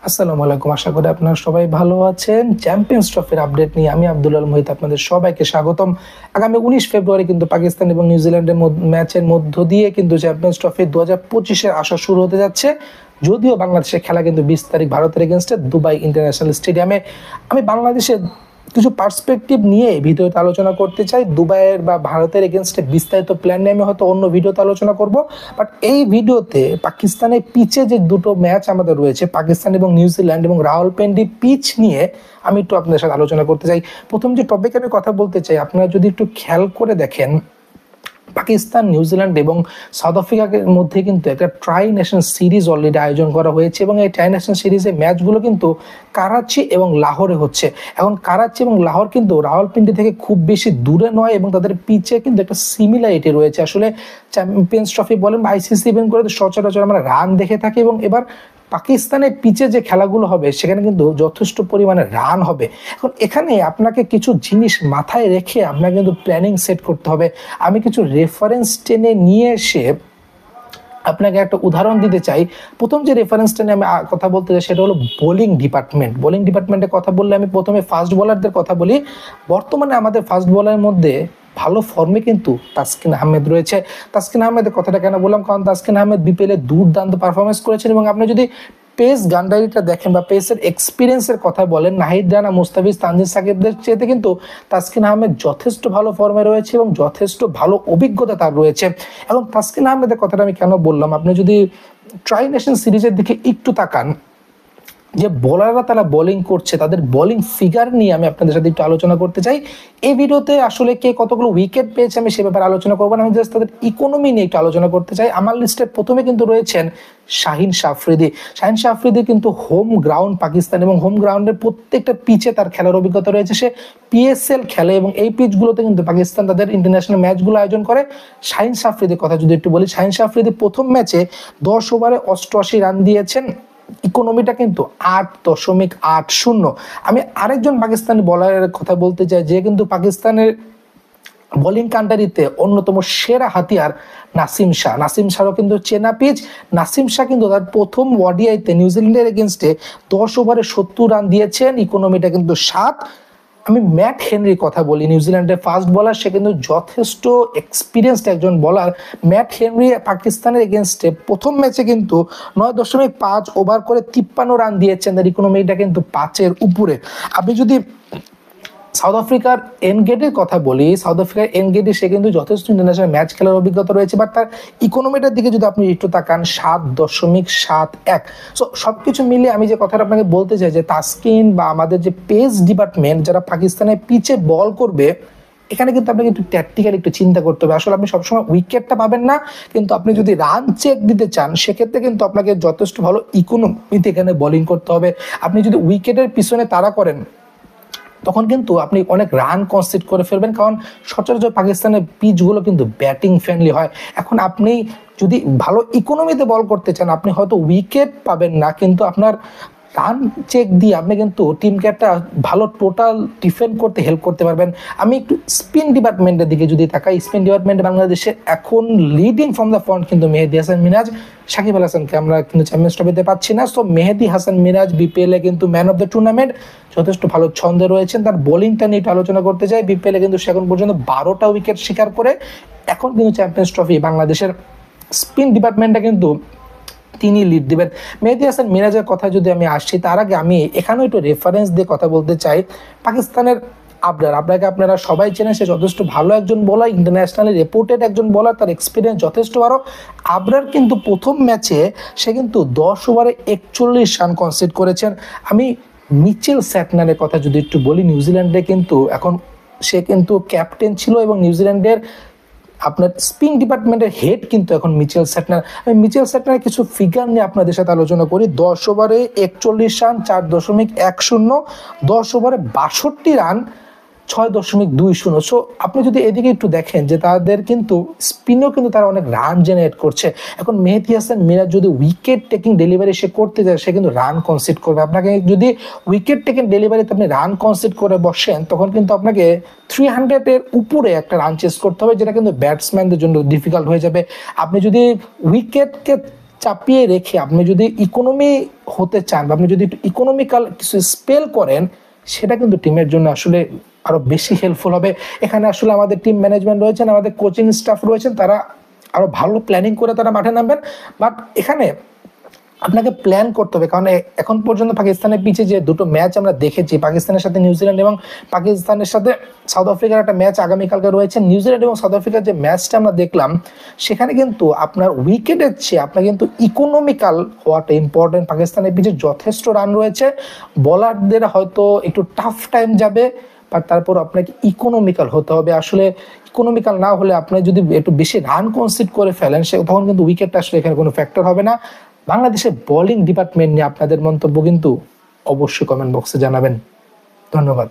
আসসালামু আলাইকুম। আশা করি আপনারা সবাই ভালো আছেন। চ্যাম্পিয়ন্স ট্রফির আপডেট নিয়ে আমি আব্দুল আল মুহিত আপনাদের সবাইকে স্বাগতম। আগামী 19 ফেব্রুয়ারি কিন্তু পাকিস্তান এবং নিউজিল্যান্ডের ম্যাচের মধ্য দিয়ে কিন্তু চ্যাম্পিয়ন্স ট্রফি 2025-এর আসর শুরু হতে যাচ্ছে। যদিও বাংলাদেশের খেলা কিন্তু 20 তারিখ ভারতের এগেনস্টে দুবাই ইন্টারন্যাশনাল স্টেডিয়ামে। আমি বাংলাদেশের কিছু পার্সপেক্টিভ নিয়ে ভিডিওতে আলোচনা করতে চাই। দুবাইয়ের বা ভারতের এগেনস্টে বিস্তারিত প্ল্যান নিয়ে আমি হয়তো অন্য ভিডিওতে আলোচনা করব, বাট এই ভিডিওতে পাকিস্তানের পিচে যে দুটো ম্যাচ আমাদের রয়েছে, পাকিস্তান এবং নিউজিল্যান্ড এবং রাওয়ালপিন্ডি পিচ নিয়ে আমি একটু আপনাদের সাথে আলোচনা করতে চাই। প্রথম যে টপিকে আমি কথা বলতে চাই, আপনারা যদি একটু খেয়াল করে দেখেন, পাকিস্তান, নিউজিল্যান্ড এবং সাউথ আফ্রিকার মধ্যে কিন্তু একটা ট্রাই নেশন সিরিজ অলরেডি আয়োজন করা হয়েছে এবং এই ট্রাই নেশন সিরিজের ম্যাচগুলো কিন্তু করাচি এবং লাহোরে হচ্ছে। এখন করাচি এবং লাহোর কিন্তু রাওয়ালপিন্ডি থেকে খুব বেশি দূরে নয় এবং তাদের পিচে কিন্তু একটা সিমিলারিটি রয়েছে। আসলে চ্যাম্পিয়ন্স ট্রফি বলেন বা আইসিসি ইভেন্ট করে সচরাচর আমরা রান দেখে থাকি এবং এবার পাকিস্তানের পিচে যে খেলাগুলো হবে সেখানে কিন্তু যথেষ্ট পরিমাণে রান হবে। এখন এখানে আপনাকে কিছু জিনিস মাথায় রেখে আপনাকে কিন্তু প্ল্যানিং সেট করতে হবে। আমি কিছু রেফারেন্স টেনে নিয়ে এসে আপনাকে একটা উদাহরণ দিতে চাই। প্রথম যে রেফারেন্সটা নিয়ে আমি কথা বলতে চাই সেটা হলো বোলিং ডিপার্টমেন্ট। বোলিং ডিপার্টমেন্টের কথা বললে আমি প্রথমে ফাস্ট বোলারদের কথা বলি। বর্তমানে আমাদের ফাস্ট বোলারের মধ্যে ভালো ফর্মে কিন্তু তাসকিন আহমেদ রয়েছে। তাসকিন আহমেদের কথাটা কেন বললাম, কারণ তাসকিন আহমেদ বিপিএলে দুর্দান্ত পারফরমেন্স করেছেন এবং আপনি যদি পেস গান্ডারিটা দেখেন বা পেসের এক্সপিরিয়েন্সের কথা বলেন, নাহিদ রানা, মুস্তাফিজ, তানজিদ সাকিবদের চেয়ে কিন্তু তাসকিন আহমেদ যথেষ্ট ভালো ফর্মে রয়েছে এবং যথেষ্ট ভালো অভিজ্ঞতা তার রয়েছে। এখন তাসকিন আহমেদের কথাটা আমি কেন বললাম, আপনি যদি ট্রাই নেশন সিরিজের দিকে একটু তাকান, যে বোলাররা তারা বোলিং করছে তাদের বোলিং ফিগার নিয়ে আমি আপনাদের সাথে একটু আলোচনা করতে চাই। এই ভিডিওতে আসলে কে কতগুলো উইকেট পেয়েছে আমি সে ব্যাপারে আলোচনা করবো না, আমি জাস্ট তাদের ইকোনমি নিয়ে একটু আলোচনা করতে চাই। আমার লিস্টের প্রথমে কিন্তু রয়েছেন শাহিন আফ্রিদি। শাহিন আফ্রিদি কিন্তু হোম গ্রাউন্ড পাকিস্তান এবং হোম গ্রাউন্ডের প্রত্যেকটা পিচে তার খেলার অভিজ্ঞতা রয়েছে। সে পিএসএল খেলে এবং এই পিচগুলোতে কিন্তু পাকিস্তান তাদের ইন্টারন্যাশনাল ম্যাচগুলো আয়োজন করে। শাহিন আফ্রিদির কথা যদি একটু বলি, শাহিন আফ্রিদি প্রথম ম্যাচে 10 ওভারে 88 রান দিয়েছেন, ইকোনমিটা কিন্তু 8.80। আমি আরেকজন পাকিস্তানি বলারের কথা বলতে চাই যে কিন্তু পাকিস্তানের বোলিং কান্ট্রিতে অন্যতম সেরা হাতিয়ার নাসিম শাহ। নাসিম শাহও কিন্তু চেনা পিচ। নাসিম শাহ কিন্তু তার প্রথম ওডিআইতে নিউজিল্যান্ডের এগেনস্টে 10 ওভারে 70 রান দিয়েছেন, ইকোনমিটা কিন্তু 7। আমি ম্যাট হেনরির কথা বলি, নিউজিল্যান্ডের ফাস্ট বোলার, সে কিন্তু যথেষ্ট এক্সপিরিয়েন্সড একজন বোলার। ম্যাট হেনরি পাকিস্তানের এগেনস্টে প্রথম ম্যাচে কিন্তু 9.5 ওভার করে 53 রান দিয়েছেন, তার ইকোনমিটা কিন্তু 5-এর উপরে। আপনি যদি সাউথ আফ্রিকার এনগেটের কথা বলি, সাউথ আফ্রিকার এনগেটে সে কিন্তু যথেষ্ট ইন্টারন্যাশনাল ম্যাচ খেলার অভিজ্ঞতা রয়েছে, বাট তার ইকোনমিটার দিকে যদি আপনি একটু তাকান 7.71। সো সবকিছু মিলে আমি যে কথাটা আপনাকে বলতে চাই যে তাসকিন বা আমাদের যে পেস ডিপার্টমেন্ট যারা পাকিস্তানের পিচে বল করবে, এখানে কিন্তু আপনাকে একটু ট্যাকটিক্যাল একটু চিন্তা করতে হবে। আসলে আপনি সবসময় উইকেটটা পাবেন না, কিন্তু আপনি যদি রান চেক দিতে চান সেক্ষেত্রে কিন্তু আপনাকে যথেষ্ট ভালো ইকোনমিতে এখানে বোলিং করতে হবে। আপনি যদি উইকেটের পিছনে তাড়া করেন তখন কিন্তু আপনি অনেক রান কনসিড করে ফেলবেন, কারণ সচরাচর পাকিস্তানের পিচগুলো কিন্তু ব্যাটিং ফ্রেন্ডলি হয়। এখন আপনি যদি ভালো ইকোনমিতে বল করতে চান আপনি হয়তো উইকেট পাবেন না, কিন্তু আপনার রান চেক দিয়ে আপনি কিন্তু টিমকে একটা ভালো টোটাল ডিফেন্ড করতে হেল্প করতে পারবেন। আমি একটু স্পিন ডিপার্টমেন্টের দিকে যদি তাকাই, স্পিন ডিপার্টমেন্টে বাংলাদেশে এখন লিডিং ফ্রম দ্য ফ্রন্ট কিন্তু মেহেদী হাসান মিরাজ। সাকিব আল হাসানকে আমরা কিন্তু চ্যাম্পিয়ন্স ট্রফিতে পাচ্ছি না। সো মেহেদী হাসান মিরাজ বিপিএলে কিন্তু ম্যান অফ দ্য টুর্নামেন্ট, যথেষ্ট ভালো ছন্দে রয়েছেন। তার বোলিংটা নিয়ে একটু আলোচনা করতে চাই। বিপিএলে কিন্তু সে এখন পর্যন্ত 12টা উইকেট শিকার করে এখন কিন্তু চ্যাম্পিয়ন্স ট্রফি বাংলাদেশের স্পিন ডিপার্টমেন্টটা কিন্তু তিনি লিড দিবেন। মেহেদী হাসান মিরাজের কথা যদি আমি আসছি, তার আগে আমি এখানেও একটু রেফারেন্স দিয়ে কথা বলতে চাই। পাকিস্তানের আবরার, আপনাকে আপনারা সবাই চেনেন, সে যথেষ্ট ভালো একজন বোলার, ইন্টারন্যাশনালি রেপুটেড একজন বোলার, তার এক্সপিরিয়েন্স যথেষ্ট ভালো। আবরার কিন্তু প্রথম ম্যাচে সে কিন্তু 10 ওভারে 41 রান কনসিড করেছেন। আমি মিচেল স্যাটনারের কথা যদি একটু বলি, নিউজিল্যান্ডে কিন্তু এখন সে কিন্তু ক্যাপ্টেন ছিল এবং নিউজিল্যান্ডের আপনার স্পিন ডিপার্টমেন্টের হেড কিন্তু এখন মিচেল স্যাটনার। আমি মিচেল স্যাটনারের কিছু ফিগার নিয়ে আপনাদের সাথে আলোচনা করি। 10 ওভারে 41 রান, 4.10, 10 ওভারে 62 রান, 6.20। সো আপনি যদি এদিকে একটু দেখেন যে তাদের কিন্তু স্পিনও কিন্তু তারা অনেক রান জেনারেট করছে। এখন মেহেদী হাসান মিরাজ যদি উইকেট টেকিং ডেলিভারি সে করতে যায় সে কিন্তু রান কনসিড করবে। আপনাকে যদি উইকেট টেকিং ডেলিভারিতে আপনি রান কনসিড করে বসেন তখন কিন্তু আপনাকে 300-এর উপরে একটা রান চেস করতে হবে, যেটা কিন্তু ব্যাটসম্যানদের জন্য ডিফিকাল্ট হয়ে যাবে। আপনি যদি উইকেটকে চাপিয়ে রেখে আপনি যদি ইকোনমি হতে চান বা আপনি যদি একটু ইকোনমিক্যাল কিছু স্পেল করেন, সেটা কিন্তু টিমের জন্য আসলে আরো বেশি হেল্পফুল হবে। এখানে আসলে আমাদের টিম ম্যানেজমেন্ট রয়েছেন, আমাদের কোচিং স্টাফ রয়েছেন, তারা আরো ভালো প্ল্যানিং করে তারা মাঠে নামবেন। বাট এখানে আপনাকে প্ল্যান করতে হবে, কারণ এখন পর্যন্ত পাকিস্তানের পিছে যে দুটো ম্যাচ আমরা দেখেছি, পাকিস্তানের সাথে নিউজিল্যান্ড এবং পাকিস্তানের সাথে সাউথ আফ্রিকার একটা ম্যাচ আগামীকালকে রয়েছে, নিউজিল্যান্ড এবং সাউথ আফ্রিকার যে ম্যাচটা আমরা দেখলাম, সেখানে কিন্তু আপনার উইকেটের চেয়ে আপনার কিন্তু ইকোনমিক্যাল হওয়াটা ইম্পর্টেন্ট। পাকিস্তানের পিছে যথেষ্ট রান রয়েছে, বোলারদের হয়তো একটু টাফ টাইম যাবে, বাট তারপর আপনাকে ইকোনমিক্যাল হতে হবে। আসলে ইকোনমিক্যাল না হলে আপনি যদি একটু বেশি রান কনসিড করে ফেলেন, তখন কিন্তু উইকেটটা আসলে এখানে কোনো ফ্যাক্টর হবে না। বাংলাদেশের বোলিং ডিপার্টমেন্ট নিয়ে আপনাদের মন্তব্য কিন্তু অবশ্যই কমেন্ট বক্সে জানাবেন। ধন্যবাদ।